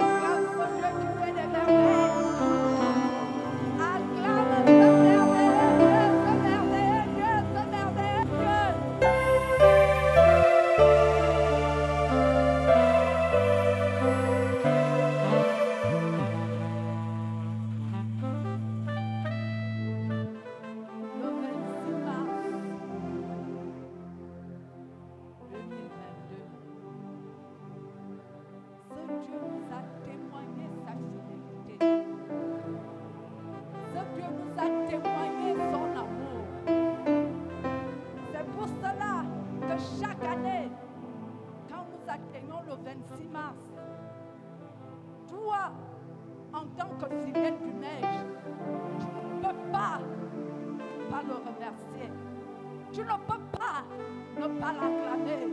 Acclame ce Dieu qui fait des merveilles. Acclame ce merveilleux Dieu, ce merveilleux Dieu, ce merveilleux Dieu. Le 26 mars 2022, ce Dieu nous a témoigné sa fidélité. Ce Dieu nous a témoigné son amour. C'est pour cela que chaque année, quand nous atteignons le 26 mars, toi, en tant que fidèle du neige, tu ne peux pas le remercier. Tu ne peux pas ne pas l'acclamer.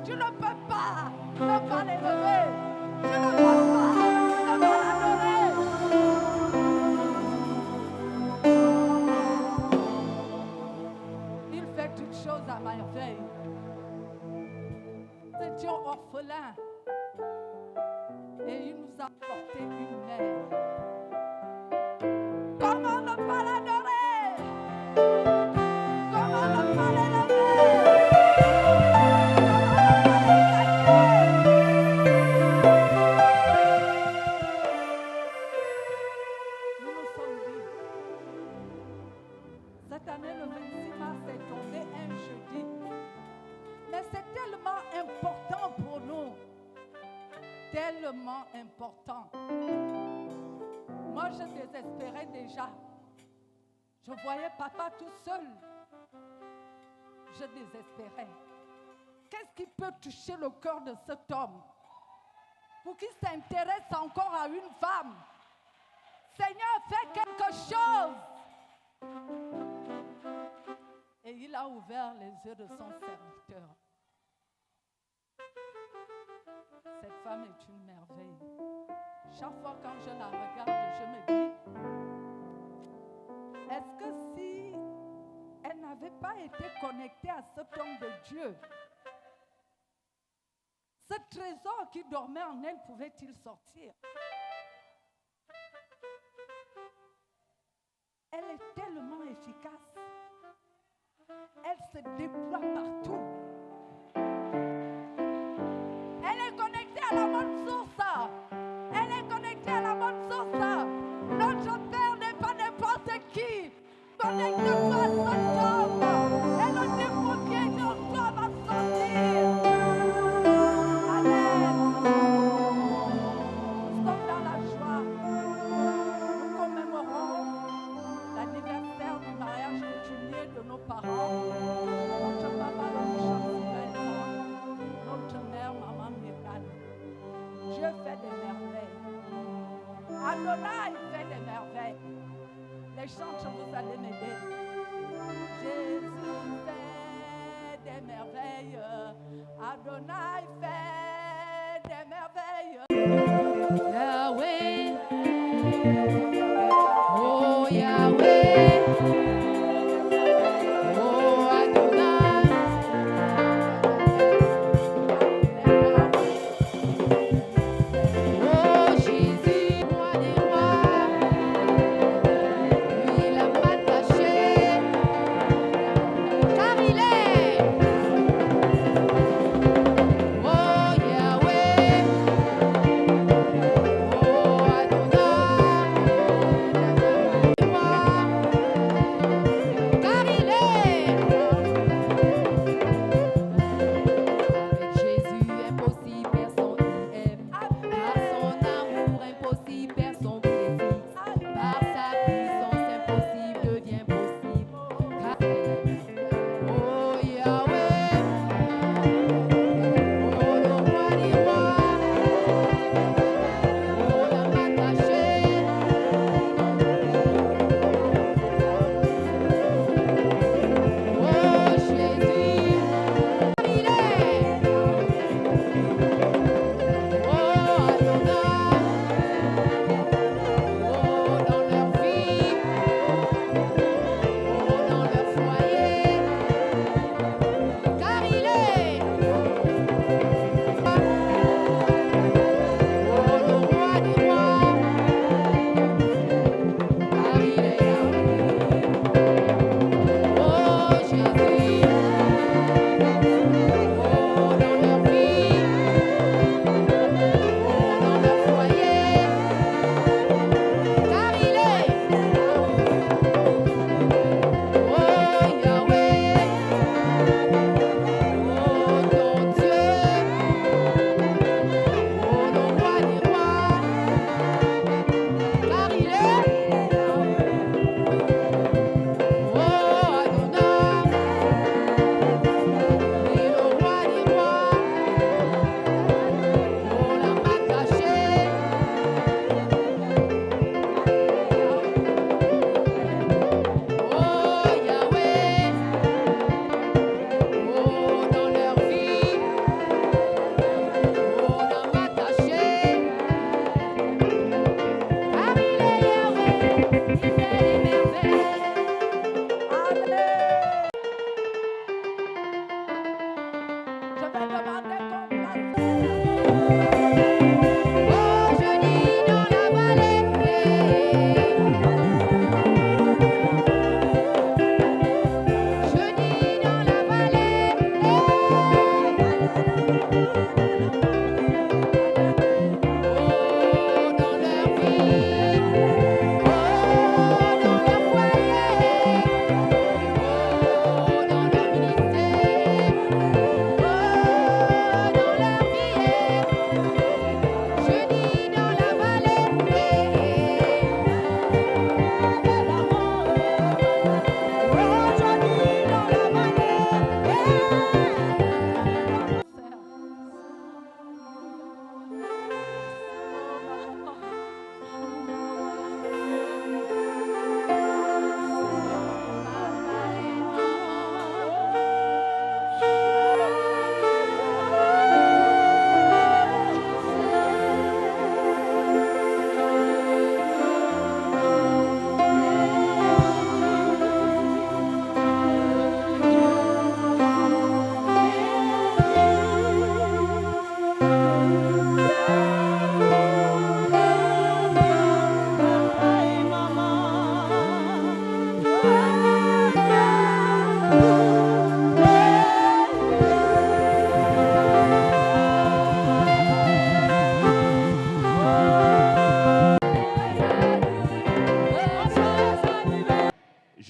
Tu ne peux pas ne pas l'élever. Tu ne peux pas ne pas l'adorer. Il fait toutes choses à merveille. Nous étions orphelins et il nous a apporté une mère. Comment ne pas l'adorer? Comment ne pas l'élever? Nous nous sommes dit, cette année le 26 mars est tombé un jeudi, mais c'est tellement important pour nous, tellement important. Moi je désespérais déjà. Je voyais papa tout seul. Je désespérais. Qu'est-ce qui peut toucher le cœur de cet homme pour qu'il s'intéresse encore à une femme? Seigneur, fais quelque chose. Et il a ouvert les yeux de son serviteur. Cette femme est une merveille. Chaque fois quand je la regarde, je me dis, est-ce que si elle n'avait pas été connectée à cet homme de Dieu, ce trésor qui dormait en elle pouvait-il sortir? Elle est tellement efficace. Elle se déploie partout. Elle est connectée à la bonne source. Elle est connectée à la bonne source. Notre Père n'est pas n'importe qui. Connecte-toi à cet homme. Et le démon qui est en toi va sortir. Amen. Nous sommes dans la joie. Nous commémorons l'anniversaire du mariage coutumier de nos parents. Notre papa, le Sylvain, notre mère, maman Myriam. Dieu fait des merveilles. Adonai fait des merveilles. Les chantres, vous allez m'aider. Jésus fait des merveilles. Adonai fait des merveilles. Yahweh. Oh Yahweh. Oh Adonai. Oh Jésus, roi des rois. Lui il a pas caché, car il est. Oh Yahweh. Oh Adonai.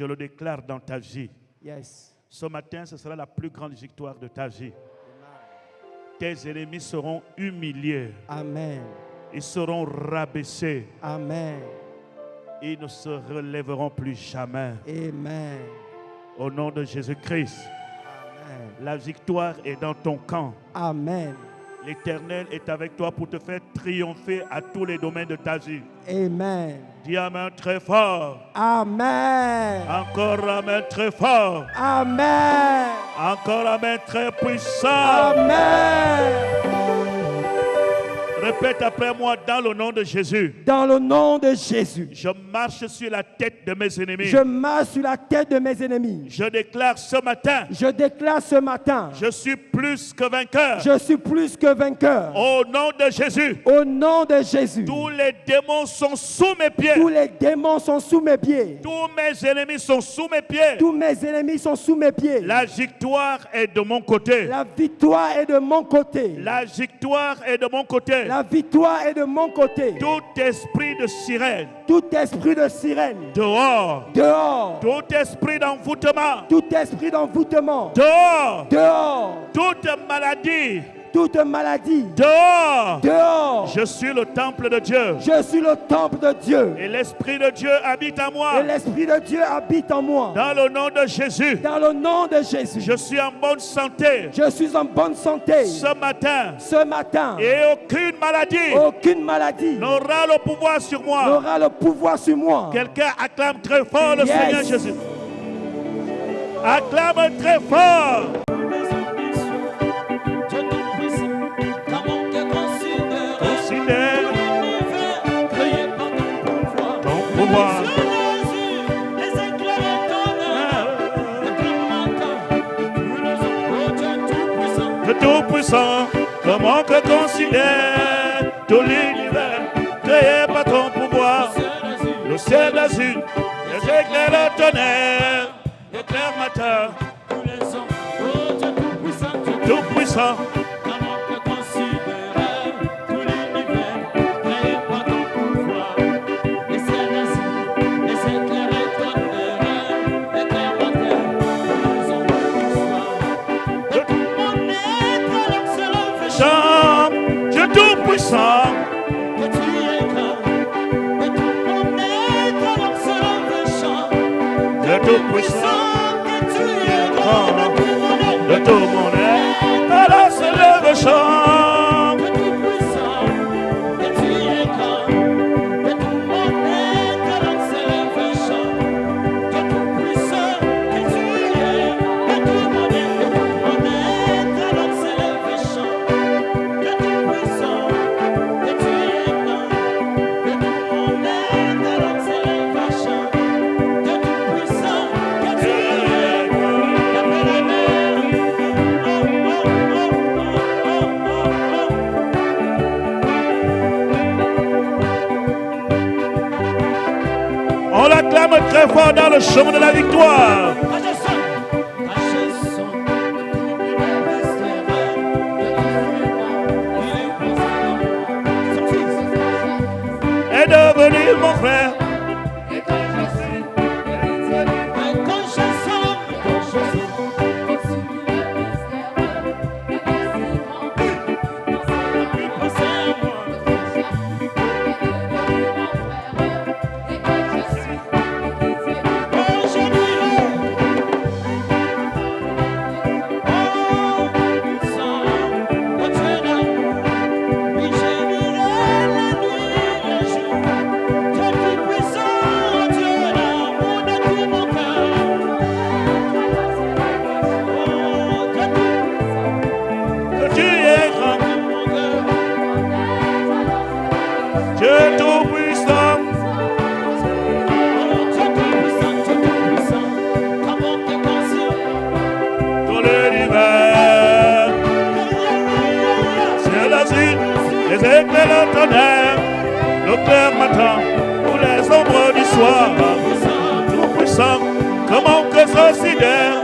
Je le déclare dans ta vie. Yes. Ce matin, ce sera la plus grande victoire de ta vie. Tes ennemis seront humiliés. Amen. Ils seront rabaissés. Amen. Ils ne se relèveront plus jamais. Amen. Au nom de Jésus-Christ. Amen. La victoire est dans ton camp. Amen. L'Éternel est avec toi pour te faire triompher à tous les domaines de ta vie. Amen. Dis amen très fort. Amen. Encore amen très fort. Amen. Encore amen très puissant. Amen. Répète après moi dans le nom de Jésus. Dans le nom de Jésus. Je marche sur la tête de mes ennemis. Je marche sur la tête de mes ennemis. Je déclare ce matin. Je déclare ce matin. Je suis plus que vainqueur. Je suis plus que vainqueur. Au nom de Jésus. Au nom de Jésus. Tous les démons sont sous mes pieds. Tous les démons sont sous mes pieds. Tous mes ennemis sont sous mes pieds. Tous mes ennemis sont sous mes pieds. La victoire est de mon côté. La victoire est de mon côté. La victoire est de mon côté. La victoire est de mon côté. Tout esprit de sirène. Tout esprit de sirène. Dehors. Dehors. Tout esprit d'envoûtement. Tout esprit d'envoûtement. Dehors. Dehors. Toute maladie. Toute maladie. Dehors. Dehors. Je suis le temple de Dieu. Je suis le temple de Dieu. Et l'Esprit de Dieu habite en moi. Et l'Esprit de Dieu habite en moi. Dans le nom de Jésus. Dans le nom de Jésus. Je suis en bonne santé. Je suis en bonne santé. Ce matin. Ce matin. Et aucune maladie. Aucune maladie. N'aura le pouvoir sur moi. N'aura le pouvoir sur moi. Quelqu'un acclame très fort le Yes. Seigneur Jésus. Acclame très fort. Considère ton pouvoir. Le Tout-Puissant, comment que considère tout l'univers créé par ton pouvoir. Le ciel d'azur, les éclairs, le tonnerre, l'éclair matin, Tout-Puissant. Dieu Tout-Puissant, Dieu Tout-Puissant, de tout mon être, alors se lève chant. On l'acclame très fort dans le chemin de la victoire. Est devenu mon frère. Dieu Tout-Puissant, tout l'univers, ciel azur, les éclairs, le tonnerre, le clair matin, ou les ombres du soir, Tout-Puissant, comment que considère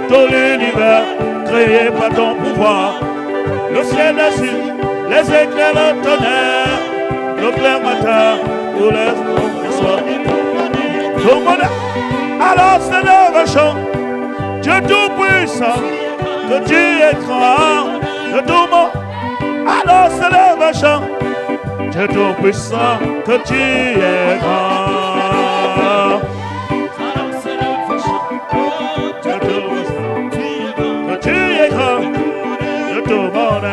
tout l'univers créé par ton pouvoir, le ciel azur, les éclairs, le tonnerre, le clair matin, ou les ombres du soir. Tout le monde. Alors se lève un chant, Dieu tout-puissant, que tu es grand, de tout monde. Alors se lève un chant, Dieu tout-puissant, que tu es grand. Dieu tout-puissant, que tu es grand, de tout monde.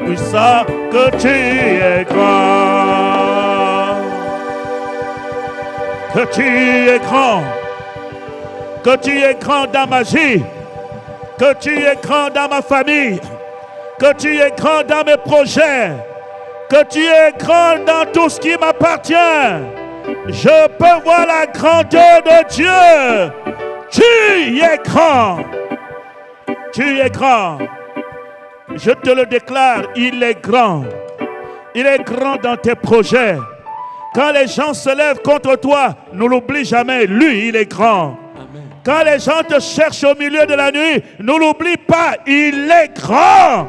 Puissant, que tu es grand. Que tu es grand. Que tu es grand dans ma vie. Que tu es grand dans ma famille. Que tu es grand dans mes projets. Que tu es grand dans tout ce qui m'appartient. Je peux voir la grandeur de Dieu. Tu es grand. Tu es grand. Je te le déclare, il est grand. Il est grand dans tes projets. Quand les gens se lèvent contre toi, ne l'oublie jamais, lui, il est grand. Amen. Quand les gens te cherchent au milieu de la nuit, ne l'oublie pas, il est grand.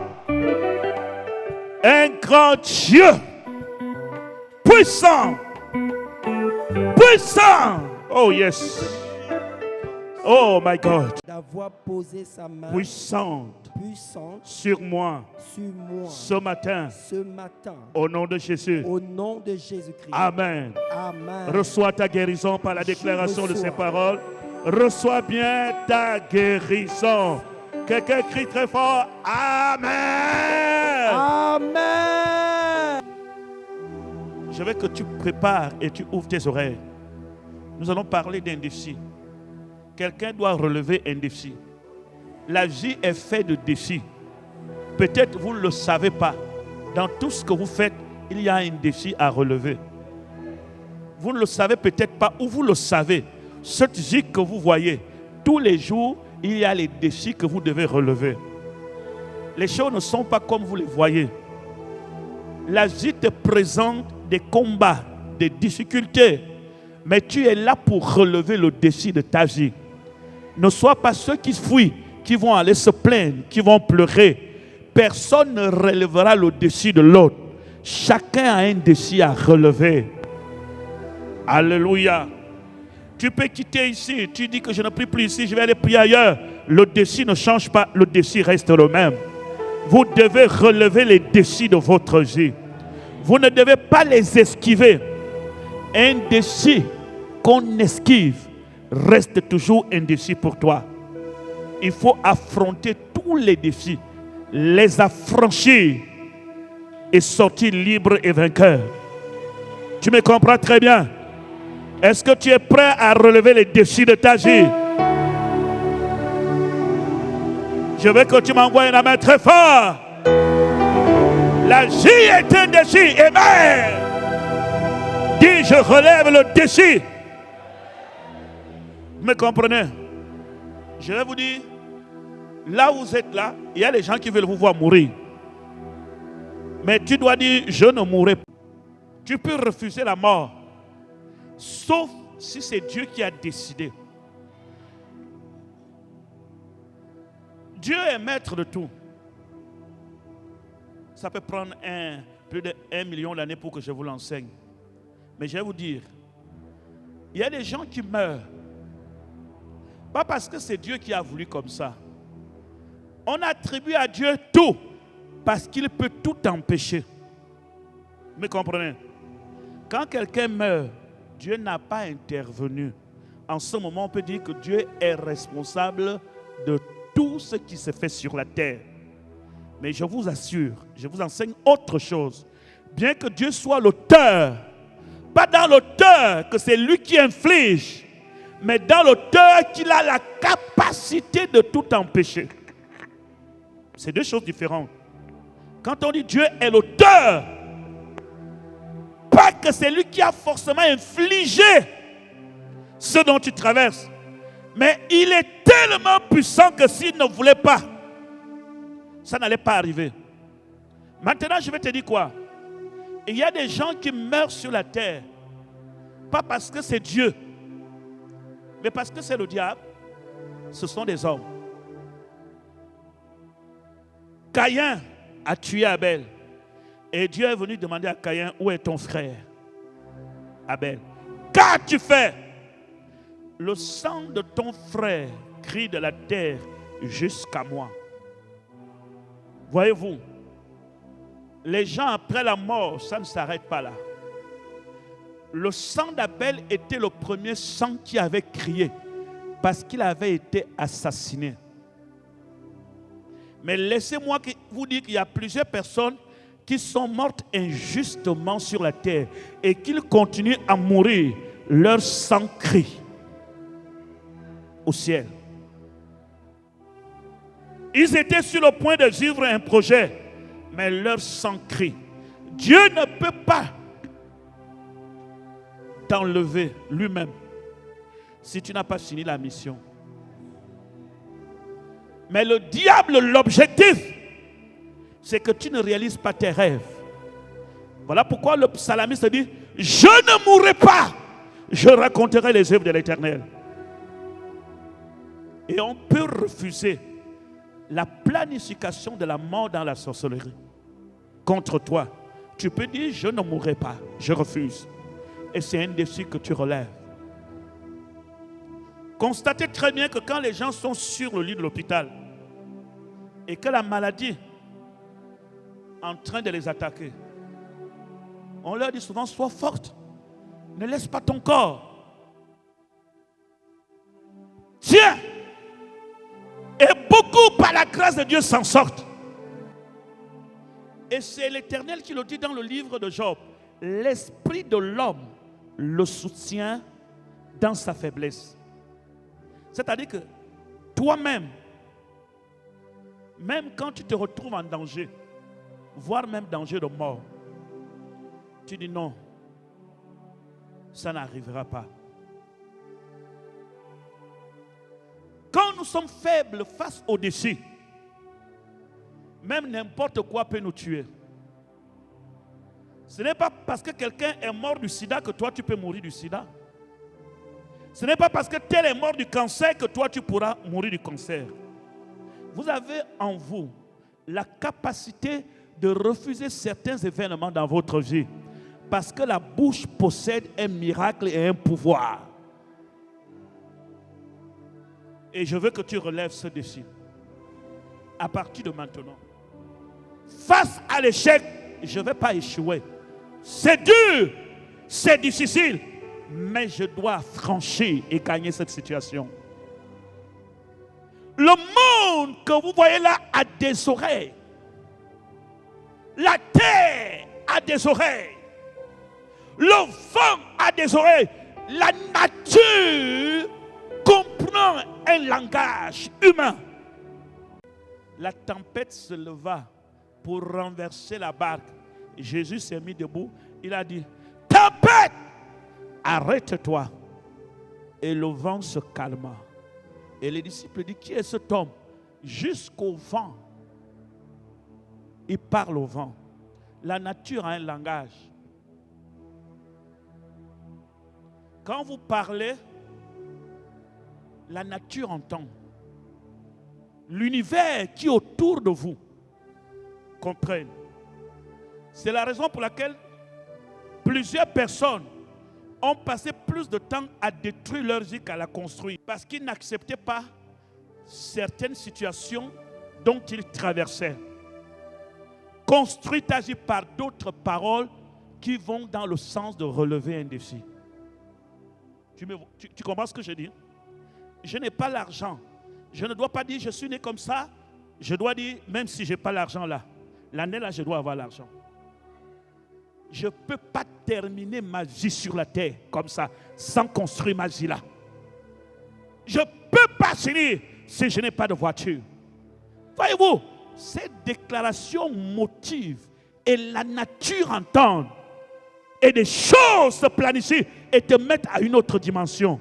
Un grand Dieu. Puissant. Puissant. Oh yes. Oh my God. D'avoir posé sa main Puissante puissante sur moi sur moi ce matin. ce matin. Au nom de Jésus. Au nom de Jésus-Christ. Amen. Amen. Reçois ta guérison par la déclaration de reçois. ces paroles. Reçois bien ta guérison. Quelqu'un crie très fort. Amen. Amen. Je veux que tu prépares et tu ouvres tes oreilles. Nous allons parler d'un défi. Quelqu'un doit relever un défi. La vie est faite de défis. Peut-être vous ne le savez pas. Dans tout ce que vous faites, il y a un défi à relever. Vous ne le savez peut-être pas ou vous le savez. Cette vie que vous voyez, tous les jours, il y a les défis que vous devez relever. Les choses ne sont pas comme vous les voyez. La vie te présente des combats, des difficultés. Mais tu es là pour relever le défi de ta vie. Ne sois pas ceux qui fuient, qui vont aller se plaindre, qui vont pleurer. Personne ne relèvera le défi de l'autre. Chacun a un défi à relever. Alléluia. Tu peux quitter ici. Tu dis que je ne prie plus ici, je vais aller prier ailleurs. Le défi ne change pas, le défi reste le même. Vous devez relever les défis de votre vie. Vous ne devez pas les esquiver. Un défi qu'on esquive reste toujours un défi pour toi. Il faut affronter tous les défis, les affranchir et sortir libre et vainqueur. Tu me comprends très bien? Est-ce que tu es prêt à relever les défis de ta vie? Je veux que tu m'envoies un amen très fort. La vie est un défi. Amen. Dis, je relève le défi. Vous me comprenez? Je vais vous dire, là où vous êtes là, il y a des gens qui veulent vous voir mourir. Mais tu dois dire, je ne mourrai pas. Tu peux refuser la mort. Sauf si c'est Dieu qui a décidé. Dieu est maître de tout. Ça peut prendre plus de 1 million d'années pour que je vous l'enseigne. Mais je vais vous dire, il y a des gens qui meurent. Pas parce que c'est Dieu qui a voulu comme ça. On attribue à Dieu tout parce qu'il peut tout empêcher. Vous me comprenez? Quand quelqu'un meurt, Dieu n'a pas intervenu. En ce moment, on peut dire que Dieu est responsable de tout ce qui se fait sur la terre. Mais je vous assure, je vous enseigne autre chose. Bien que Dieu soit l'auteur, pas dans l'auteur que c'est lui qui inflige, mais dans l'auteur qu'il a la capacité de tout empêcher. C'est deux choses différentes. Quand on dit Dieu est l'auteur, pas que c'est lui qui a forcément infligé ce dont tu traverses, mais il est tellement puissant que s'il ne voulait pas, ça n'allait pas arriver. Maintenant, je vais te dire quoi? Il y a des gens qui meurent sur la terre, pas parce que c'est Dieu, mais parce que c'est le diable. Ce sont des hommes. Caïn a tué Abel. Et Dieu est venu demander à Caïn, où est ton frère? Abel. Qu'as-tu fait? Le sang de ton frère crie de la terre jusqu'à moi. Voyez-vous, les gens après la mort, ça ne s'arrête pas là. Le sang d'Abel était le premier sang qui avait crié parce qu'il avait été assassiné. Mais laissez-moi vous dire qu'il y a plusieurs personnes qui sont mortes injustement sur la terre et qu'ils continuent à mourir. Leur sang crie au ciel. Ils étaient sur le point de vivre un projet, mais leur sang crie. Dieu ne peut pas t'enlever lui-même si tu n'as pas fini la mission. Mais le diable, l'objectif, c'est que tu ne réalises pas tes rêves. Voilà pourquoi le psalmiste dit: je ne mourrai pas, je raconterai les œuvres de l'Éternel. Et on peut refuser la planification de la mort dans la sorcellerie contre toi. Tu peux dire: je ne mourrai pas, je refuse. Et c'est un défi que tu relèves. Constatez très bien que quand les gens sont sur le lit de l'hôpital et que la maladie est en train de les attaquer, on leur dit souvent: sois forte, ne laisse pas ton corps. Tiens! Et beaucoup, par la grâce de Dieu, s'en sortent. Et c'est l'Éternel qui le dit dans le livre de Job. L'esprit de l'homme le soutient dans sa faiblesse. C'est-à-dire que toi-même, même quand tu te retrouves en danger, voire même danger de mort, tu dis non, ça n'arrivera pas. Quand nous sommes faibles face au défi, même n'importe quoi peut nous tuer. Ce n'est pas parce que quelqu'un est mort du sida que toi tu peux mourir du sida. Ce n'est pas parce que tel est mort du cancer que toi tu pourras mourir du cancer. Vous avez en vous la capacité de refuser certains événements dans votre vie parce que la bouche possède un miracle et un pouvoir. Et je veux que tu relèves ce défi. À partir de maintenant, face à l'échec, je ne vais pas échouer. C'est dur, c'est difficile, mais je dois franchir et gagner cette situation. Le monde que vous voyez là a des oreilles. La terre a des oreilles. Le vent a des oreilles. La nature comprend un langage humain. La tempête se leva pour renverser la barque. Jésus s'est mis debout. Il a dit: tempête, arrête-toi. Et le vent se calma. Et les disciples disent: qui est cet homme? Jusqu'au vent. Il parle au vent. La nature a un langage. Quand vous parlez, la nature entend. L'univers qui est autour de vous comprenne. C'est la raison pour laquelle plusieurs personnes ont passé plus de temps à détruire leur vie qu'à la construire. Parce qu'ils n'acceptaient pas certaines situations dont ils traversaient. Construis ta vie par d'autres paroles qui vont dans le sens de relever un défi. Tu comprends ce que je dis? Je n'ai pas l'argent. Je ne dois pas dire je suis né comme ça. Je dois dire même si je n'ai pas l'argent là, l'année là je dois avoir l'argent. Je ne peux pas terminer ma vie sur la terre comme ça sans construire ma vie là. Je ne peux pas finir si je n'ai pas de voiture. Voyez-vous, cette déclaration motive et la nature entend et des choses se planifient et te mettent à une autre dimension.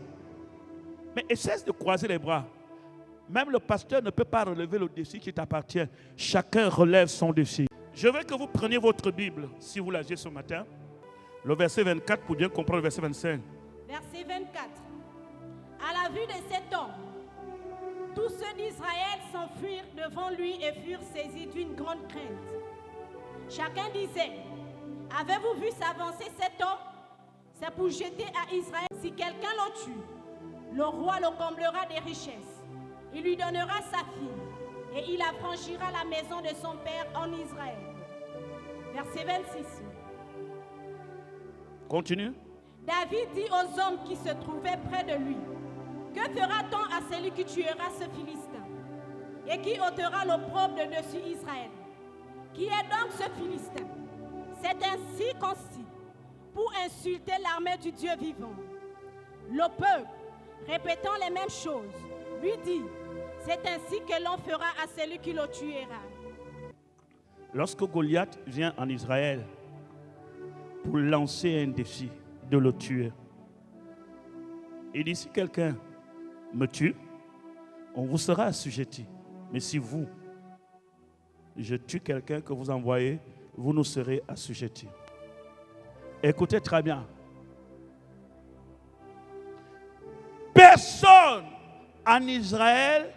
Mais cesse de croiser les bras. Même le pasteur ne peut pas relever le défi qui t'appartient. Chacun relève son défi. Je veux que vous preniez votre Bible, si vous l'avez ce matin, le verset 24 pour bien comprendre le verset 25. Verset 24. À la vue de cet homme, tous ceux d'Israël s'enfuirent devant lui et furent saisis d'une grande crainte. Chacun disait: avez-vous vu s'avancer cet homme? C'est pour jeter à Israël. Si quelqu'un le tue, le roi le comblera des richesses. Il lui donnera sa fille et il affranchira la maison de son père en Israël. Verset 26. Continue. David dit aux hommes qui se trouvaient près de lui, que fera-t-on à celui qui tuera ce Philistin et qui ôtera l'opprobre de dessus Israël? Qui est donc ce Philistin? C'est ainsi qu'on cite pour insulter l'armée du Dieu vivant. Le peuple, répétant les mêmes choses, lui dit, c'est ainsi que l'on fera à celui qui le tuera. Lorsque Goliath vient en Israël pour lancer un défi de le tuer, il dit, si quelqu'un me tue, on vous sera assujetti. Mais si vous, je tue quelqu'un que vous envoyez, vous nous serez assujettis. Écoutez très bien. Personne en Israël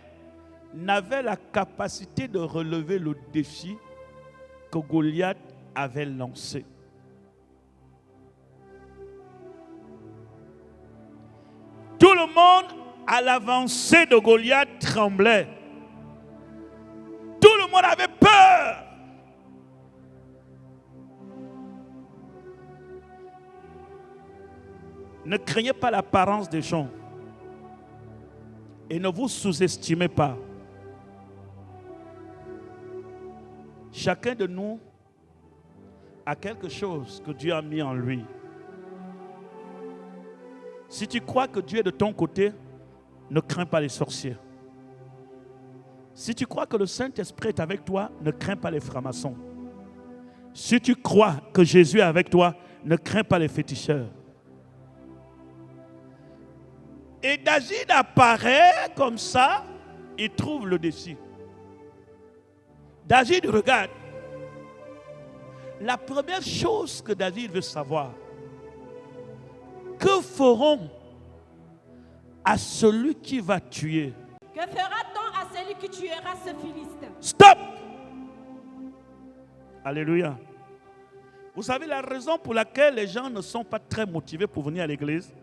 n'avait la capacité de relever le défi que Goliath avait lancé. Tout le monde à l'avancée de Goliath tremblait. Tout le monde avait peur. Ne craignez pas l'apparence des gens. Et ne vous sous-estimez pas. Chacun de nous a quelque chose que Dieu a mis en lui. Si tu crois que Dieu est de ton côté, ne crains pas les sorciers. Si tu crois que le Saint-Esprit est avec toi, ne crains pas les francs-maçons. Si tu crois que Jésus est avec toi, ne crains pas les féticheurs. Et David apparaît comme ça, il trouve le défi. David regarde. La première chose que David veut savoir, que feront à celui qui va tuer? Que fera-t-on à celui qui tuera ce Philistin? Stop! Alléluia. Vous savez la raison pour laquelle les gens ne sont pas très motivés pour venir à l'église?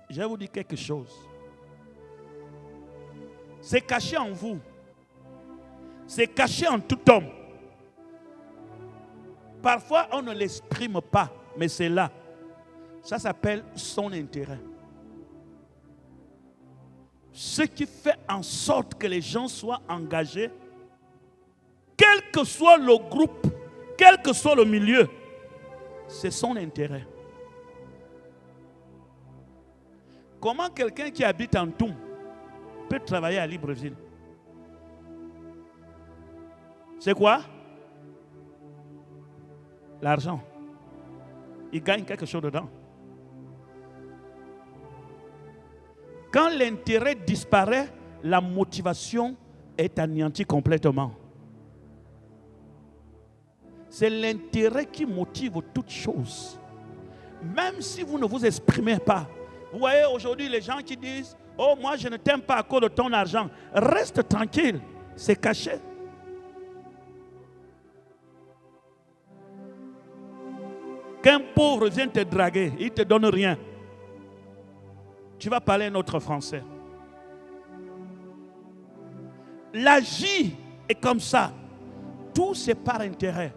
Je vais vous dire quelque chose. C'est caché en vous. C'est caché en tout homme. Parfois, on ne l'exprime pas, mais c'est là. Ça s'appelle son intérêt. Ce qui fait en sorte que les gens soient engagés, quel que soit le groupe, quel que soit le milieu, c'est son intérêt. Comment quelqu'un qui habite en Toum peut travailler à Libreville? C'est quoi? L'argent. Il gagne quelque chose dedans. Quand l'intérêt disparaît, la motivation est anéantie complètement. C'est l'intérêt qui motive toutes choses. Même si vous ne vous exprimez pas. Vous voyez aujourd'hui les gens qui disent, oh moi je ne t'aime pas à cause de ton argent. Reste tranquille, c'est caché. Qu'un pauvre vienne te draguer, il ne te donne rien. Tu vas parler un autre français. La vie est comme ça. Tout c'est par intérêt.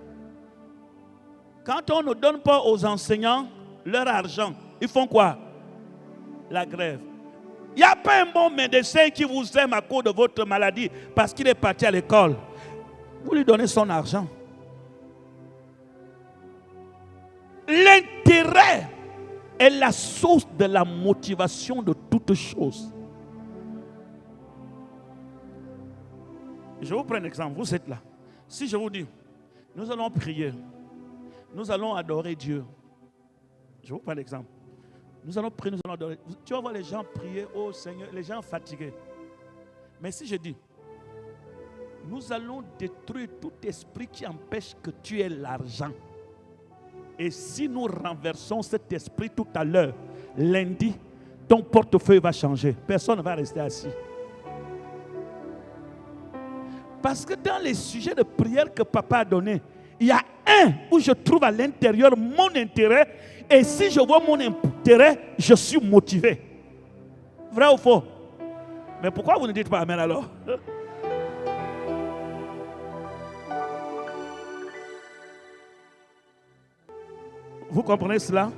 Quand on ne donne pas aux enseignants leur argent, ils font quoi? La grève. Il n'y a pas un bon médecin qui vous aime à cause de votre maladie parce qu'il est parti à l'école. Vous lui donnez son argent. L'intérêt est la source de la motivation de toutes choses. Je vous prends un exemple. Vous êtes là. Si je vous dis, nous allons prier, nous allons adorer Dieu. Je vous prends l'exemple. Nous allons prier, nous allons adorer. Tu vas voir les gens prier, oh Seigneur, les gens fatigués. Mais si je dis, nous allons détruire tout esprit qui empêche que tu aies l'argent. Et si nous renversons cet esprit tout à l'heure, lundi, ton portefeuille va changer. Personne ne va rester assis. Parce que dans les sujets de prière que papa a donnés, il y a un où je trouve à l'intérieur mon intérêt Et si je vois mon intérêt, je suis motivé. Vrai ou faux? Mais pourquoi vous ne dites pas amen alors? Vous comprenez cela?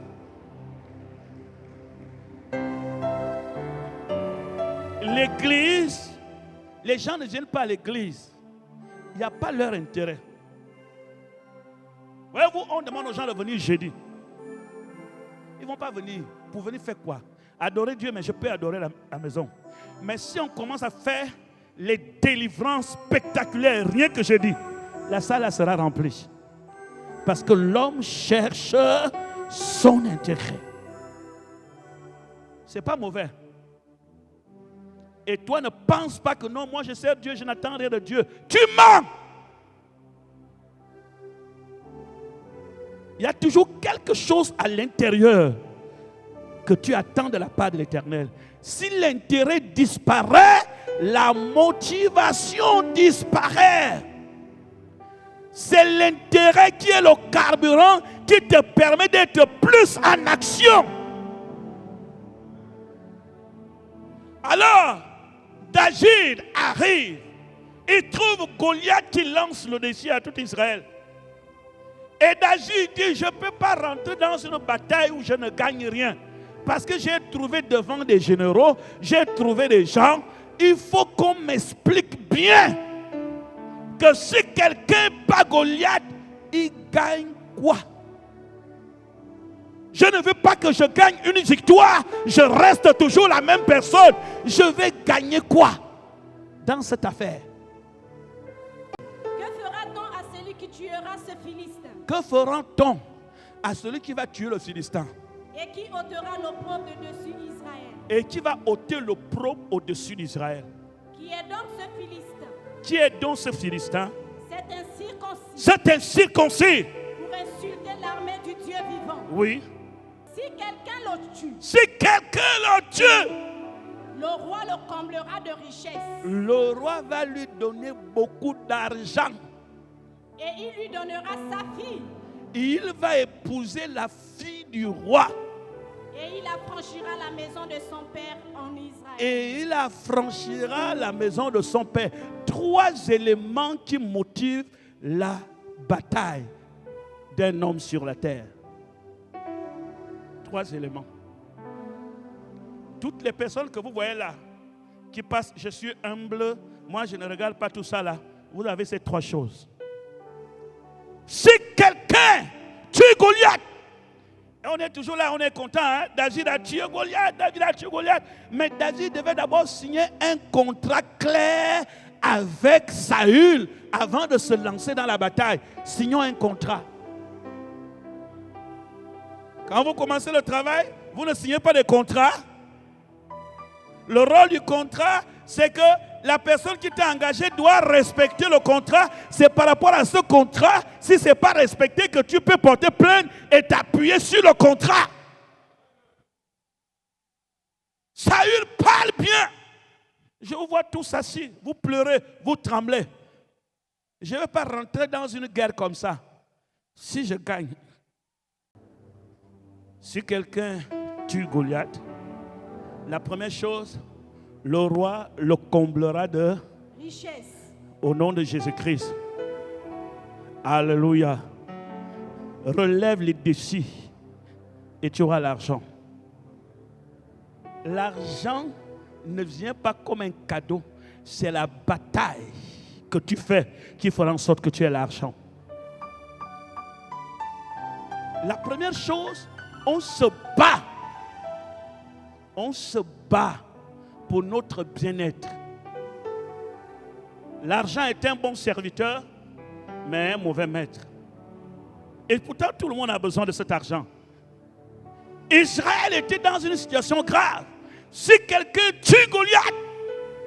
L'église, les gens ne viennent pas à l'église. Il n'y a pas leur intérêt. Voyez-vous, on demande aux gens de venir jeudi. Ils ne vont pas venir. Pour venir faire quoi? Adorer Dieu, mais je peux adorer la maison. Mais si on commence à faire les délivrances spectaculaires, rien que jeudi, la salle sera remplie. Parce que l'homme cherche son intérêt. Ce n'est pas mauvais. Et toi ne penses pas que non, moi je sers Dieu, je n'attends rien de Dieu. Tu mens! Il y a toujours quelque chose à l'intérieur que tu attends de la part de l'Éternel. Si l'intérêt disparaît, la motivation disparaît. C'est l'intérêt qui est le carburant qui te permet d'être plus en action. Alors, David arrive. Il trouve Goliath qui lance le défi à tout Israël. Et David dit, je ne peux pas rentrer dans une bataille où je ne gagne rien. Parce que j'ai trouvé devant des généraux, j'ai trouvé des gens. Il faut qu'on m'explique bien que si quelqu'un bat Goliath, il gagne quoi? Je ne veux pas que je gagne une victoire, je reste toujours la même personne. Je vais gagner quoi dans cette affaire? Que fera-t-on à celui qui tuera ce Philistin? Que fera-t-on à celui qui va tuer le Philistin? Et qui ôtera l'opprobre de dessus Israël? Et qui va ôter l'opprobre au-dessus d'Israël? Qui est donc ce Philistin? Qui est donc ce Philistin? C'est un circoncis. C'est un circoncis. Pour insulter l'armée du Dieu vivant. Oui. Si quelqu'un le tue, Si quelqu'un le tue, le roi le comblera de richesses. le roi va lui donner beaucoup d'argent. Et il lui donnera sa fille. Il va épouser la fille du roi. Et il affranchira la maison de son père en Israël. Et il affranchira la maison de son père. 3 éléments qui motivent la bataille d'un homme sur la terre. 3 éléments. Toutes les personnes que vous voyez là, qui passent, je suis humble, moi je ne regarde pas tout ça là. Vous avez ces 3 choses. Si quelqu'un tue Goliath, et on est toujours là, on est content, hein? David a tué Goliath, David a tué Goliath. Mais David devait d'abord signer un contrat clair avec Saül avant de se lancer dans la bataille. Signons un contrat. Quand vous commencez le travail, vous ne signez pas de contrat. Le rôle du contrat, c'est que la personne qui t'a engagé doit respecter le contrat. C'est par rapport à ce contrat, si ce n'est pas respecté, que tu peux porter plainte et t'appuyer sur le contrat. Saül parle bien. Je vous vois tous assis, vous pleurez, vous tremblez. Je ne vais pas rentrer dans une guerre comme ça. Si je gagne, si quelqu'un tue Goliath, la première chose, le roi le comblera de Richesse. au nom de Jésus-Christ. Alléluia. Relève les défis et tu auras l'argent. L'argent ne vient pas comme un cadeau. C'est la bataille que tu fais qui fera en sorte que tu aies l'argent. La première chose, on se bat. On se bat pour notre bien-être. L'argent est un bon serviteur, mais un mauvais maître. Et pourtant, tout le monde a besoin de cet argent. Israël était dans une situation grave. Si quelqu'un tue Goliath,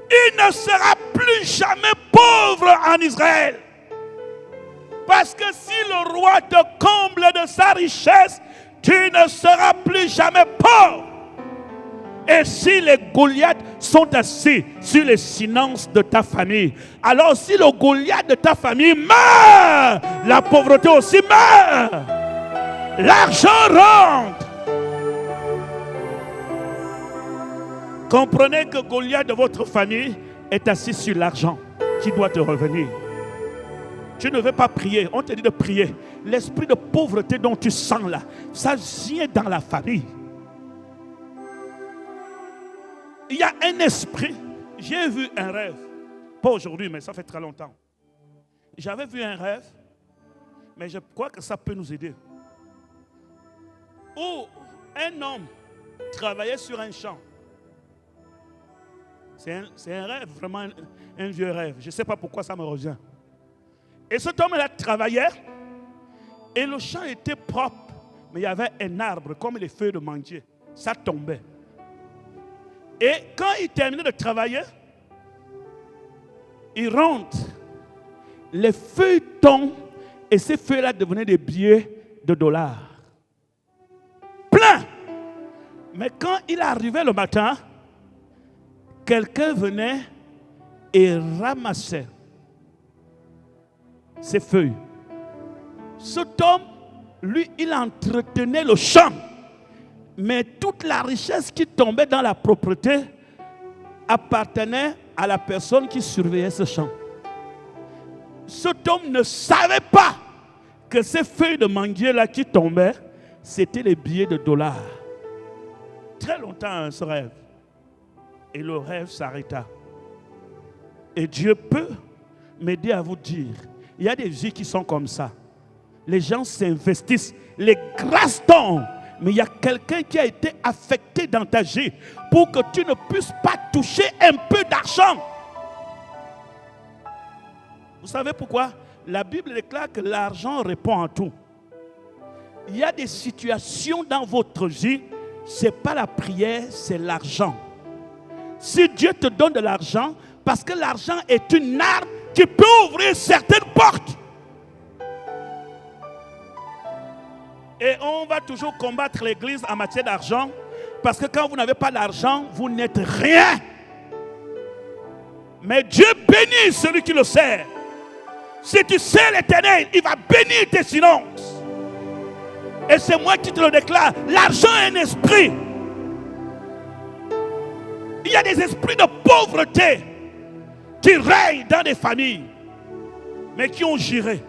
il ne sera plus jamais pauvre en Israël. Parce que si le roi te comble de sa richesse, tu ne seras plus jamais pauvre. Et si les Goliaths sont assis sur les finances de ta famille, alors si le Goliath de ta famille meurt, la pauvreté aussi meurt. L'argent rentre. Comprenez que Goliath de votre famille est assis sur l'argent qui doit te revenir. Tu ne veux pas prier, on te dit de prier. L'esprit de pauvreté dont tu sens là, ça vient dans la famille. Il y a un esprit. J'ai vu un rêve. Pas aujourd'hui, mais ça fait très longtemps. J'avais vu un rêve, mais je crois que ça peut nous aider. Où un homme travaillait sur un champ. C'est un rêve, vraiment un vieux rêve. Je ne sais pas pourquoi ça me revient. Et cet homme-là travaillait et le champ était propre. Mais il y avait un arbre comme les feuilles de manguier. Ça tombait. Et quand il terminait de travailler, il rentre. Les feuilles tombent et ces feuilles-là devenaient des billets de dollars. Plein. Mais quand il arrivait le matin, quelqu'un venait et ramassait ces feuilles. Cet homme, lui, il entretenait le champ. Mais toute la richesse qui tombait dans la propriété appartenait à la personne qui surveillait ce champ. Cet homme ne savait pas que ces feuilles de manguier-là qui tombaient, c'était les billets de dollars. Très longtemps, ce rêve. Et le rêve s'arrêta. Et Dieu peut m'aider à vous dire, il y a des vies qui sont comme ça. Les gens s'investissent, les grâces tombent. Mais il y a quelqu'un qui a été affecté dans ta vie pour que tu ne puisses pas toucher un peu d'argent. Vous savez pourquoi? La Bible déclare que l'argent répond à tout. Il y a des situations dans votre vie, ce n'est pas la prière, c'est l'argent. Si Dieu te donne de l'argent, parce que l'argent est une arme qui peut ouvrir certaines portes. Et on va toujours combattre l'église en matière d'argent, parce que quand vous n'avez pas d'argent, vous n'êtes rien. Mais Dieu bénit celui qui le sert. Si tu sais l'Éternel, il va bénir tes finances. Et c'est moi qui te le déclare. L'argent est un esprit. Il y a des esprits de pauvreté qui règnent dans des familles, mais qui ont géré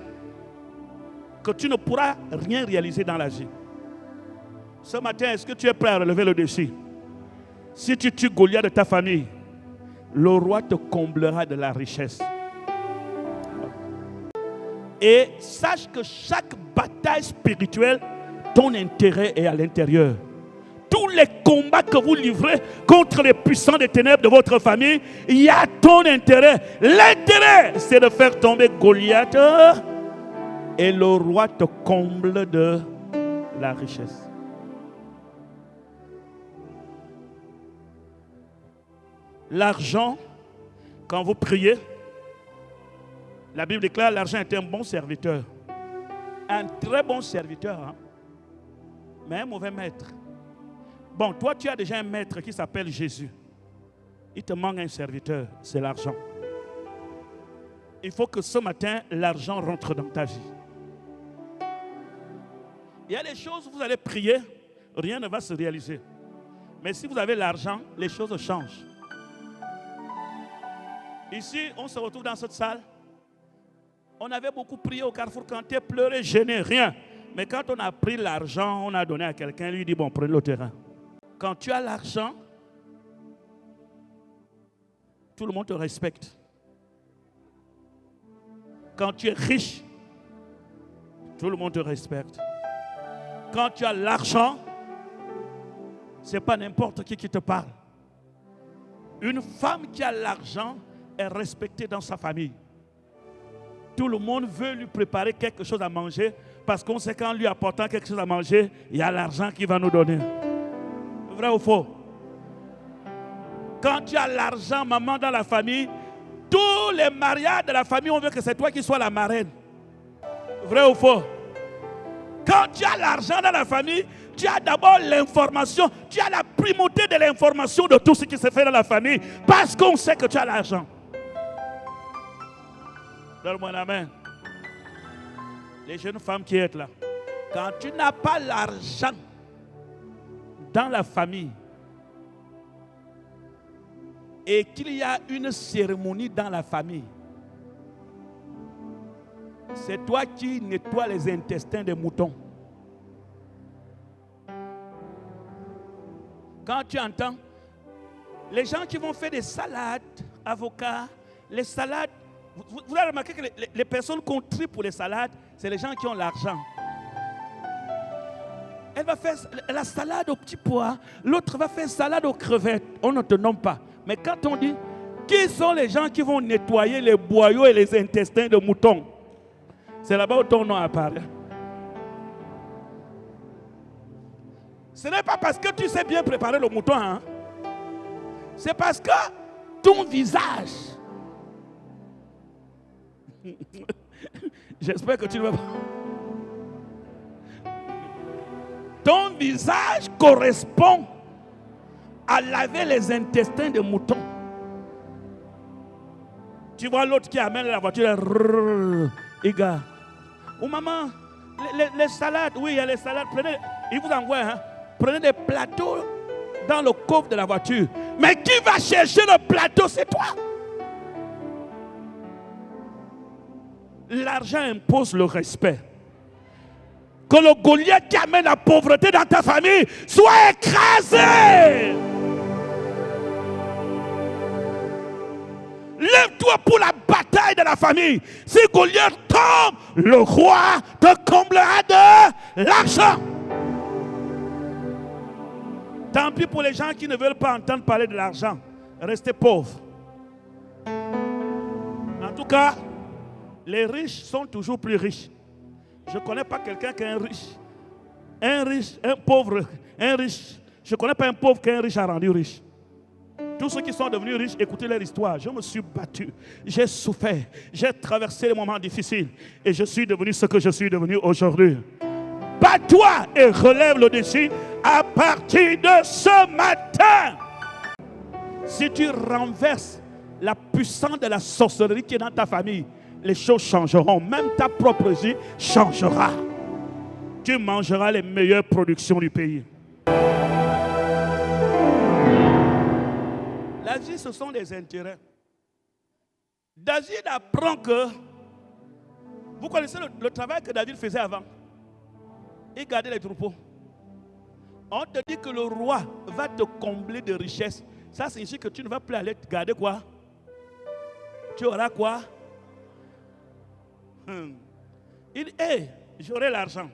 que tu ne pourras rien réaliser dans la vie. Ce matin, est-ce que tu es prêt à relever le défi? Si tu tues Goliath de ta famille, le roi te comblera de la richesse. Et sache que chaque bataille spirituelle, ton intérêt est à l'intérieur. Tous les combats que vous livrez contre les puissants des ténèbres de votre famille, il y a ton intérêt. L'intérêt, c'est de faire tomber Goliath et le roi te comble de la richesse. L'argent, quand vous priez, la Bible déclare l'argent est un bon serviteur. Un très bon serviteur, hein? Mais un mauvais maître. Bon, toi, tu as déjà un maître qui s'appelle Jésus. Il te manque un serviteur, c'est l'argent. Il faut que ce matin, l'argent rentre dans ta vie. Il y a des choses où vous allez prier, rien ne va se réaliser. Mais si vous avez l'argent, les choses changent. Ici, on se retrouve dans cette salle. On avait beaucoup prié au Carrefour Kanté, pleuré, gêné, rien. Mais quand on a pris l'argent, on a donné à quelqu'un, lui dit, bon, prenez le terrain. Quand tu as l'argent, tout le monde te respecte. Quand tu es riche, tout le monde te respecte. Quand tu as l'argent, ce n'est pas n'importe qui te parle. Une femme qui a l'argent est respectée dans sa famille. Tout le monde veut lui préparer quelque chose à manger parce qu'on sait qu'en lui apportant quelque chose à manger, il y a l'argent qu'il va nous donner. Vrai ou faux? Quand tu as l'argent, maman, dans la famille, tous les mariages de la famille, on veut que c'est toi qui sois la marraine. Vrai ou faux? Quand tu as l'argent dans la famille, tu as d'abord l'information, tu as la primauté de l'information de tout ce qui se fait dans la famille parce qu'on sait que tu as l'argent. Donne-moi la main. Les jeunes femmes qui êtes là, Quand tu n'as pas l'argent dans la famille et qu'il y a une cérémonie dans la famille, c'est toi qui nettoies les intestins des moutons. Quand tu entends les gens qui vont faire des salades, avocats, les salades, vous avez remarqué que les personnes contribuent pour les salades, c'est les gens qui ont l'argent. Elle va faire la salade aux petits pois, l'autre va faire salade aux crevettes. On ne te nomme pas. Mais quand on dit, qui sont les gens qui vont nettoyer les boyaux et les intestins de moutons? C'est là-bas où ton nom apparaît. Ce n'est pas parce que tu sais bien préparer le mouton, hein? C'est parce que ton visage, j'espère que tu ne vas pas. Ton visage correspond à laver les intestins de mouton. Tu vois l'autre qui amène la voiture, gars. Oh maman, les salades, oui, il y a les salades. Prenez, il vous envoie, hein? Prenez des plateaux dans le coffre de la voiture. Mais qui va chercher le plateau? C'est toi. L'argent impose le respect. Que le Goliath qui amène la pauvreté dans ta famille soit écrasé. Lève-toi pour la bataille de la famille. Si Goliath tombe, le roi te comblera de l'argent. Tant pis pour les gens qui ne veulent pas entendre parler de l'argent. Restez pauvres. En tout cas, les riches sont toujours plus riches. Je ne connais pas quelqu'un qui est un riche, un pauvre, un riche. Je ne connais pas un pauvre qu'un riche a rendu riche. Tous ceux qui sont devenus riches, écoutez leur histoire. Je me suis battu, j'ai souffert, j'ai traversé les moments difficiles et je suis devenu ce que je suis devenu aujourd'hui. Bats-toi et relève le défi à partir de ce matin. Si tu renverses la puissance de la sorcellerie qui est dans ta famille, les choses changeront. Même ta propre vie changera. Tu mangeras les meilleures productions du pays. La vie, ce sont des intérêts. David apprend que... Vous connaissez le travail que David faisait avant? Il gardait les troupeaux. On te dit que le roi va te combler de richesses. Ça signifie que tu ne vas plus aller garder quoi? Tu auras quoi? Il est, j'aurai l'argent.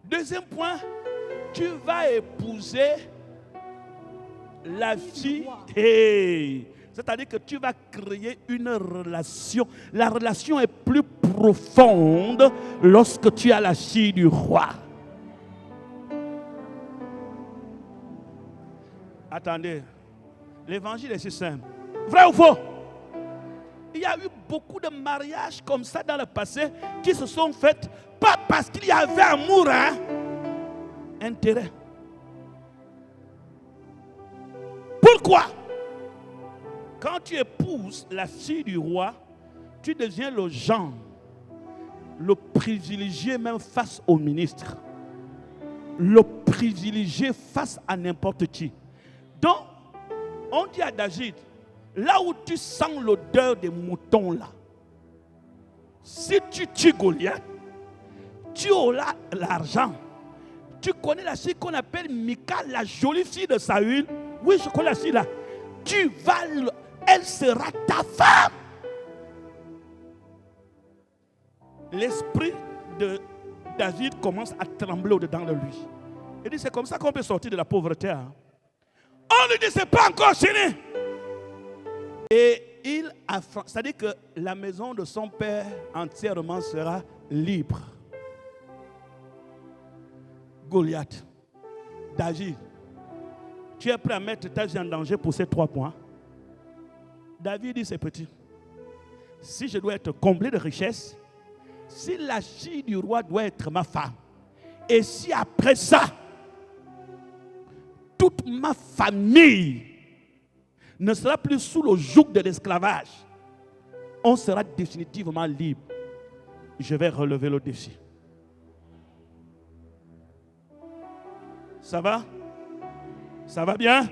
Deuxième point, tu vas épouser la fille. Hey. C'est-à-dire que tu vas créer une relation. La relation est plus profonde lorsque tu as la fille du roi. Attendez, l'évangile est si simple. Vrai ou faux? Il y a eu beaucoup de mariages comme ça dans le passé qui se sont faits pas parce qu'il y avait amour, hein? Intérêt. Pourquoi? Quand tu épouses la fille du roi, tu deviens le genre, le privilégié même face au ministre, le privilégié face à n'importe qui. Donc, on dit à David, là où tu sens l'odeur des moutons là, si tu tues Goliath, tu auras l'argent. Tu connais la fille qu'on appelle Michal, la jolie fille de Saül? Oui, je connais la fille là. Elle sera ta femme. L'esprit de David commence à trembler au-dedans de lui. Il dit, c'est comme ça qu'on peut sortir de la pauvreté. Hein? On lui dit, c'est pas encore fini. Et c'est-à-dire que la maison de son père entièrement sera libre. Goliath, David, tu es prêt à mettre ta vie en danger pour ces 3 points? David dit, c'est petit. Si je dois être comblé de richesses, si la fille du roi doit être ma femme, et si après ça, toute ma famille ne sera plus sous le joug de l'esclavage, on sera définitivement libre. Je vais relever le défi. Ça va? Ça va bien?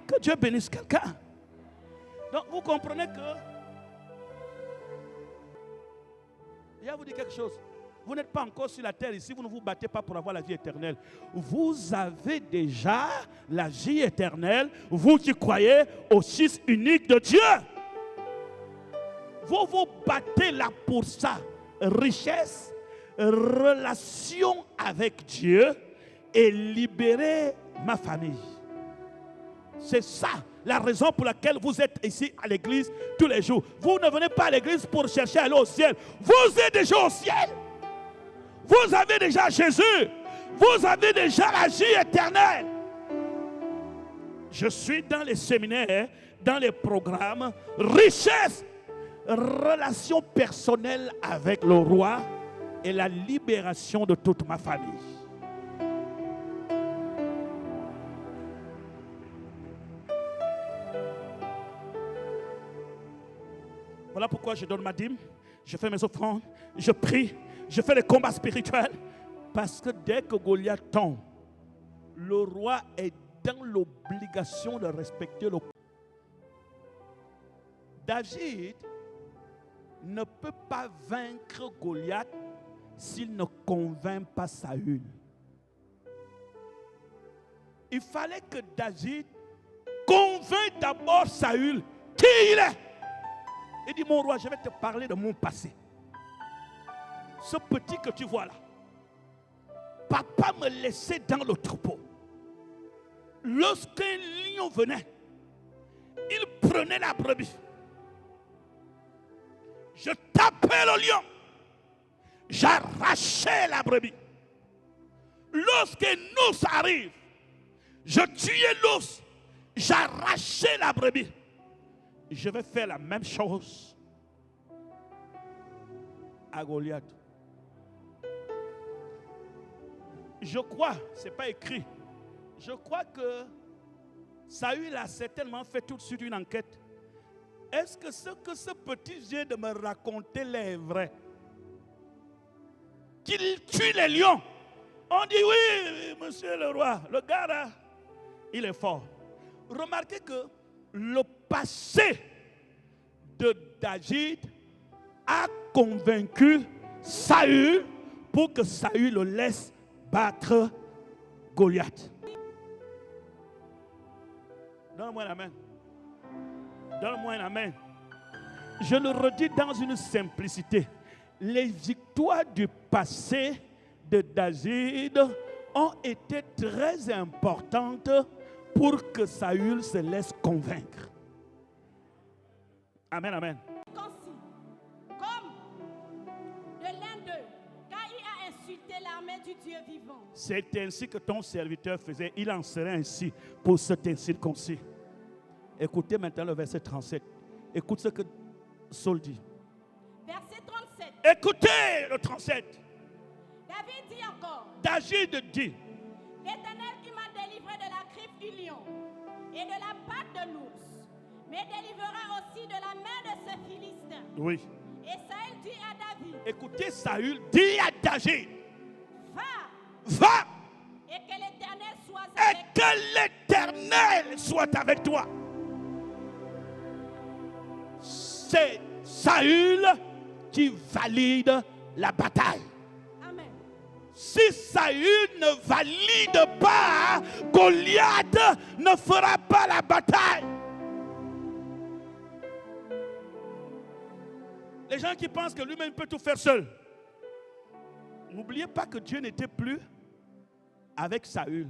Que Dieu bénisse quelqu'un. Donc vous comprenez que... Je vais vous dire quelque chose. Vous n'êtes pas encore sur la terre ici, vous ne vous battez pas pour avoir la vie éternelle. Vous avez déjà la vie éternelle, vous qui croyez au Fils unique de Dieu. Vous vous battez là pour ça. Richesse, relation avec Dieu et libérer ma famille. C'est ça la raison pour laquelle vous êtes ici à l'église tous les jours. Vous ne venez pas à l'église pour chercher à aller au ciel. Vous êtes déjà au ciel. Vous avez déjà Jésus. Vous avez déjà la vie éternelle. Je suis dans les séminaires, dans les programmes, richesse, relation personnelle avec le roi et la libération de toute ma famille. Voilà pourquoi je donne ma dîme, je fais mes offrandes, je prie, je fais les combats spirituels. Parce que dès que Goliath tombe, le roi est dans l'obligation de respecter le... David ne peut pas vaincre Goliath s'il ne convainc pas Saül. Il fallait que David convainc d'abord Saül qui il est. Il dit, mon roi, je vais te parler de mon passé. Ce petit que tu vois là, papa me laissait dans le troupeau. Lorsqu'un lion venait, il prenait la brebis. Je tapais le lion. J'arrachais la brebis. Lorsqu'un ours arrive, je tuais l'ours. J'arrachais la brebis. Je vais faire la même chose à Goliath. Je crois, ce n'est pas écrit, je crois que Saül a certainement fait tout de suite une enquête. Est-ce que ce petit vient de me raconter est vrai? Qu'il tue les lions. On dit oui, monsieur le roi, le gars là, il est fort. Remarquez que le passé de David a convaincu Saül pour que Saül le laisse battre Goliath. Donne-moi un amen. Donne-moi un amen. Je le redis dans une simplicité. Les victoires du passé de David ont été très importantes pour que Saül se laisse convaincre. Amen, amen. Comme de l'un d'eux, car il a insulté l'armée du Dieu vivant. C'est ainsi que ton serviteur faisait. Il en serait ainsi pour cet incirconcis. Écoutez maintenant le verset 37. Écoute ce que Saul dit. Verset 37. Écoutez le 37. David dit encore. David dit. L'Éternel qui m'a délivré de la griffe du lion et de la patte de l'ours me délivrera aussi de la main de ce Philistin. Oui. Et Saül dit à David. Écoutez, Saül dit à David. Va. Et que l'Éternel soit avec toi. Et que l'Éternel soit avec toi. C'est Saül qui valide la bataille. Amen. Si Saül ne valide pas, Goliath ne fera pas la bataille. Les gens qui pensent que lui-même peut tout faire seul. N'oubliez pas que Dieu n'était plus avec Saül.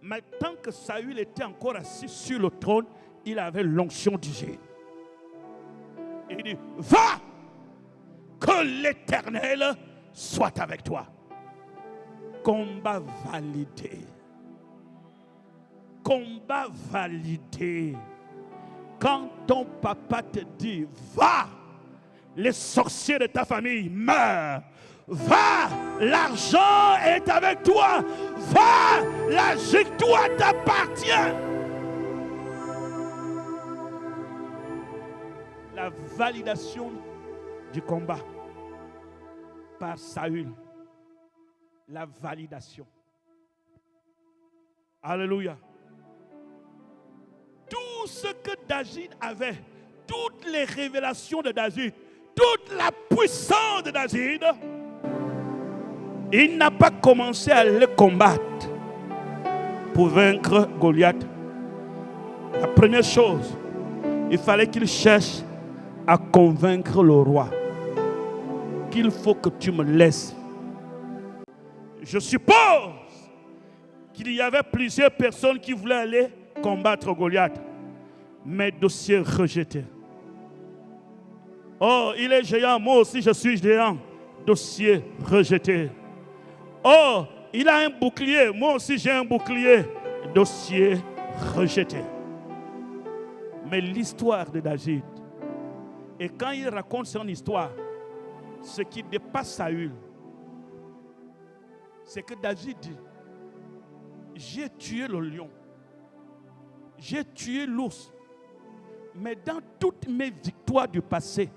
Mais tant que Saül était encore assis sur le trône, il avait l'onction divine. Il dit, va, que l'Éternel soit avec toi. Combat validé. Combat validé. Quand ton papa te dit, va, les sorciers de ta famille meurent. Va, l'argent est avec toi. Va, la victoire t'appartient. La validation du combat par Saül. La validation. Alléluia. Tout ce que David avait, toutes les révélations de David, toute la puissance de David, il n'a pas commencé à le combattre pour vaincre Goliath. La première chose, il fallait qu'il cherche à convaincre le roi qu'il faut que tu me laisses. Je suppose qu'il y avait plusieurs personnes qui voulaient aller combattre Goliath, mais dossier rejeté. Oh, il est géant, moi aussi je suis géant. Dossier rejeté. Oh, il a un bouclier, moi aussi j'ai un bouclier. Dossier rejeté. Mais l'histoire de David, et quand il raconte son histoire, ce qui dépasse Saül, c'est que David dit, j'ai tué le lion, j'ai tué l'ours, mais dans toutes mes victoires du passé,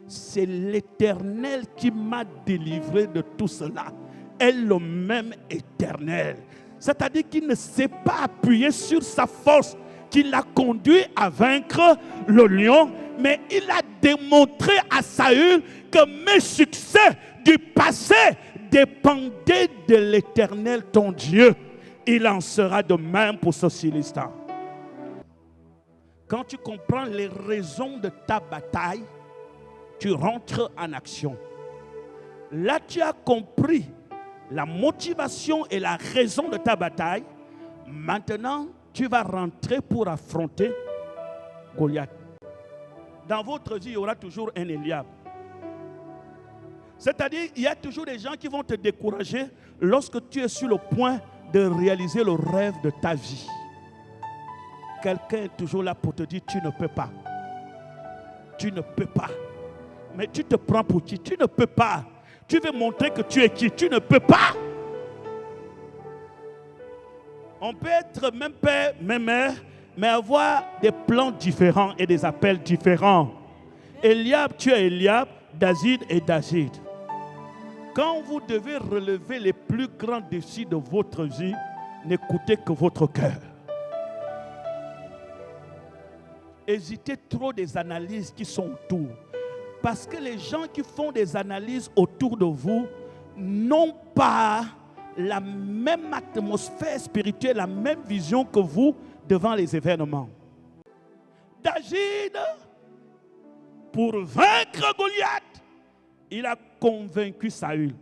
c'est l'Éternel qui m'a délivré de tout cela. Est le même Éternel. C'est-à-dire qu'il ne s'est pas appuyé sur sa force qui l'a conduit à vaincre le lion, mais il a démontré à Saül que mes succès du passé dépendaient de l'Éternel ton Dieu. Il en sera de même pour ce Philistin. Quand tu comprends les raisons de ta bataille, tu rentres en action. Là, tu as compris la motivation et la raison de ta bataille. Maintenant, tu vas rentrer pour affronter Goliath. Dans votre vie, il y aura toujours un Eliab. C'est-à-dire, il y a toujours des gens qui vont te décourager lorsque tu es sur le point de réaliser le rêve de ta vie. Quelqu'un est toujours là pour te dire, tu ne peux pas. Tu ne peux pas. Mais tu te prends pour qui? Tu ne peux pas. Tu veux montrer que tu es qui? Tu ne peux pas. On peut être même père, même mère, mais avoir des plans différents et des appels différents. Eliab, tu es Eliab, David est David. Quand vous devez relever les plus grands défis de votre vie, n'écoutez que votre cœur. Hésitez trop des analyses qui sont autour. Parce que les gens qui font des analyses autour de vous n'ont pas la même atmosphère spirituelle, la même vision que vous devant les événements. David, pour vaincre Goliath, il a convaincu Saül.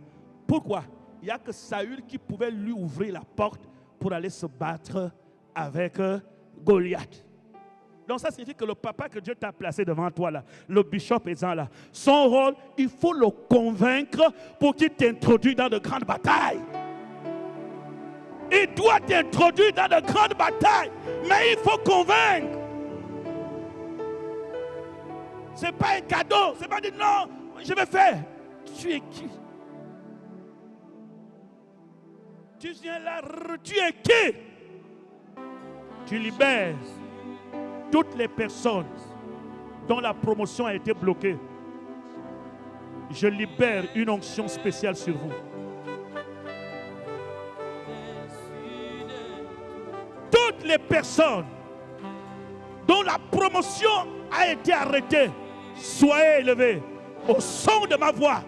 Pourquoi? Il n'y a que Saül qui pouvait lui ouvrir la porte pour aller se battre avec Goliath. Donc ça signifie que le papa que Dieu t'a placé devant toi là, le bishop étant là, son rôle, il faut le convaincre pour qu'il t'introduise dans de grandes batailles. Il doit t'introduire dans de grandes batailles, mais il faut convaincre. Ce n'est pas un cadeau, ce n'est pas dire non, je vais faire. Tu es qui? Tu viens là, tu es qui? Tu libères toutes les personnes dont la promotion a été bloquée. Je libère une onction spéciale sur vous. Toutes les personnes dont la promotion a été arrêtée, soyez élevés au son de ma voix.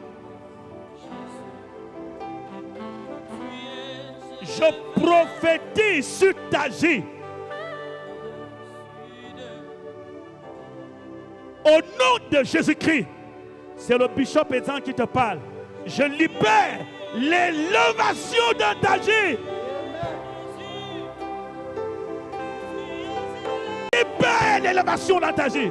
Je prophétise sur ta vie. Au nom de Jésus-Christ, c'est le bishop Ézan qui te parle. Je libère l'élévation de ta vie. Libère l'élévation dans ta vie.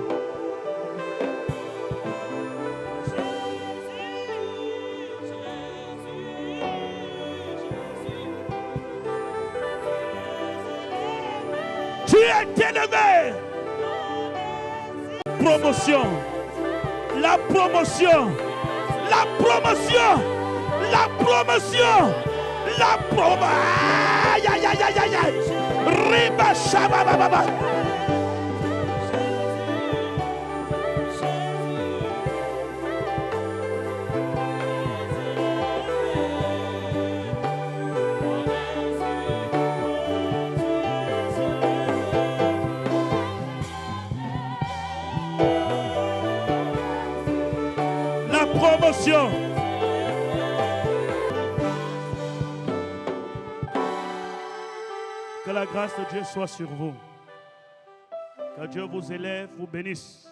Tu es élevé. Promotion, la promotion, la promotion, la promotion, la promotion. Aïe, aïe, aïe, aïe, aïe. Riba shaba baba. la grâce de Dieu soit sur vous. Que Dieu vous élève, vous bénisse.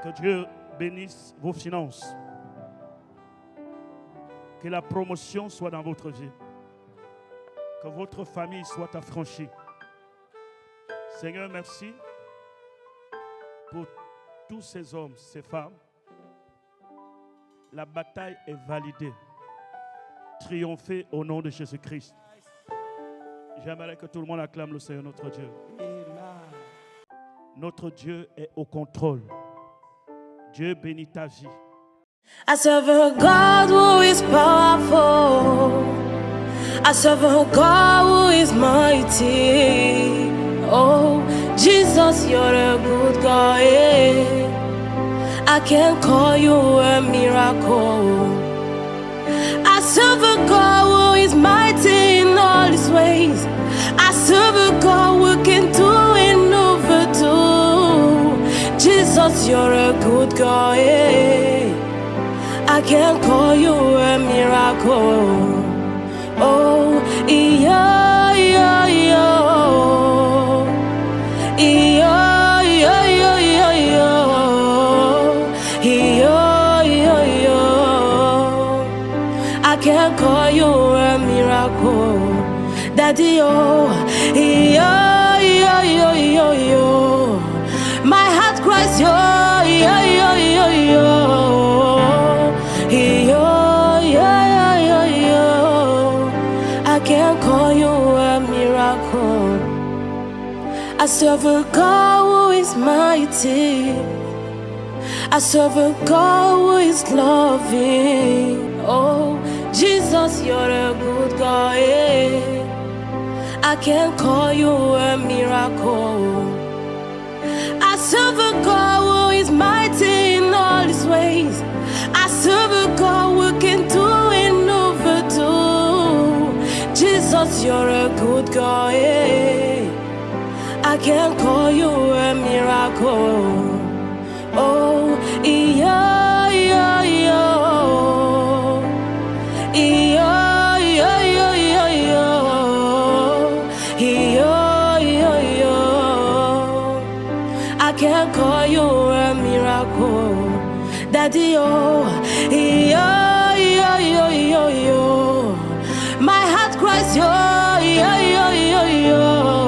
Que Dieu bénisse vos finances. Que la promotion soit dans votre vie. Que votre famille soit affranchie. Seigneur, merci pour tous ces hommes, ces femmes. La bataille est validée. Triomphez au nom de Jésus-Christ. J'aimerais que tout le monde acclame le Seigneur notre Dieu. Notre Dieu est au contrôle. Dieu bénit ta vie. I serve a God who is powerful. I serve a God who is mighty. Oh, Jesus, you're a good God. Yeah. I can call you a miracle. I serve a God who is mighty in all his ways. I serve a God who can do and overdo. Jesus, you're a good God. Yeah. I can call you a miracle. Oh, yeah, yeah, yeah. Yeah, yeah, yeah, yeah, yeah. Yeah, yeah, yeah. I can call you a miracle. Daddy, oh, yeah, yeah, yeah, yeah, yeah. My heart cries, yeah, yeah, yeah, yeah, yeah. I can call you a miracle. I serve a God who is mighty. I serve a God who is loving. Oh, Jesus, you're a good God. Yeah. I can call you a miracle. I serve a God who is mighty in all his ways. I serve a God who can do and overdo. Jesus, you're a good God. Yeah. I can call you a miracle. Oh, yeah, yeah, yeah. Yeah, yeah, yeah, yeah, yeah. Yeah, yeah, yeah. I can call you a miracle. Daddy, oh, yeah, yeah, yeah, yeah, yeah. My heart cries, yeah, yeah, yeah, yeah, yeah.